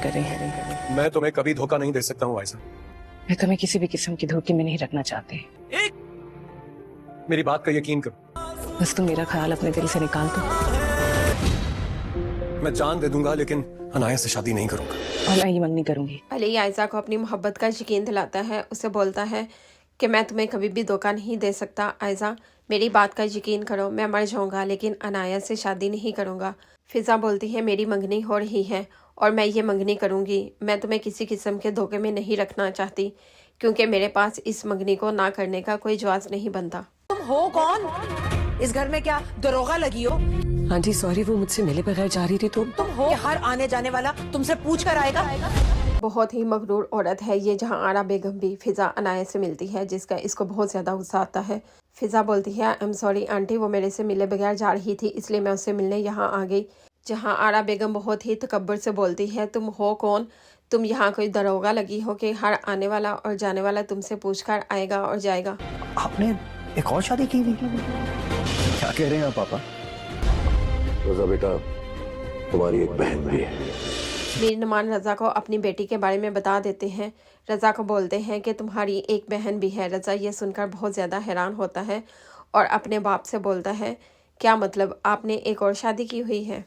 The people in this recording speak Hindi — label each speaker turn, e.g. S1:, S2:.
S1: कर रही हैं।
S2: मैं तुम्हें कभी धोखा नहीं दे सकता हूँ आयशा।
S1: मैं तुम्हें किसी भी किस्म की धोखे में नहीं रखना चाहती।
S2: मेरी बात का यकीन करो।
S1: बस तुम मेरा ख्याल अपने दिल से निकाल दो।
S2: मैं जान दे दूंगा लेकिन अनाया से शादी नहीं करूंगा।
S1: और मैं ये मंगनी करूंगी।
S3: अली आयशा को अपनी मोहब्बत का यकीन दिलाता है। उसे बोलता है कि मैं तुम्हें कभी भी धोखा नहीं दे सकता आयशा, मेरी बात का यकीन करो, मैं मर जाऊंगा लेकिन अनाया से शादी नहीं करूंगा। फिजा बोलती है मेरी मंगनी हो रही है और मैं ये मंगनी करूंगी। मैं तुम्हें किसी किस्म के धोखे में नहीं रखना चाहती क्योंकि मेरे पास इस मंगनी को ना करने का कोई जवाब नहीं बनता।
S4: तुम हो कौन? इस घर में क्या दरोगा लगी हो?
S1: हाँ जी सॉरी, वो मुझसे मिले बगैर जा रही थी तो।
S4: तुम हो हर आने जाने वाला तुमसे पूछ कर आएगा।
S3: बहुत ही मगरूर औरत है ये, जहां आरा बेगम भी फिजा अनाया से मिलती है जिसका इसको बहुत ज्यादा गुस्सा आता है। फिजा बोलती है आई एम सॉरी आंटी, वो मेरे से मिले बगैर जा रही थी इसलिए मैं उससे मिलने यहाँ आ गई। जहां आरा बेगम बहुत ही तकब्बुर से बोलती है तुम हो कौन? तुम यहाँ कोई दरोगा लगी हो कि हर आने वाला और जाने वाला तुमसे पूछ कर आएगा और जाएगा।
S5: आपने एक और शादी की हुई? क्या कह रहे हैं आप पापा?
S6: रजा बेटा, तुम्हारी एक बहन भी है।
S3: मीर नुमान रजा को अपनी बेटी के बारे में बता देते हैं। रजा को बोलते हैं कि तुम्हारी एक बहन भी है। रजा ये सुनकर बहुत ज़्यादा हैरान होता है और अपने बाप से बोलता है क्या मतलब, आपने एक और शादी की हुई है?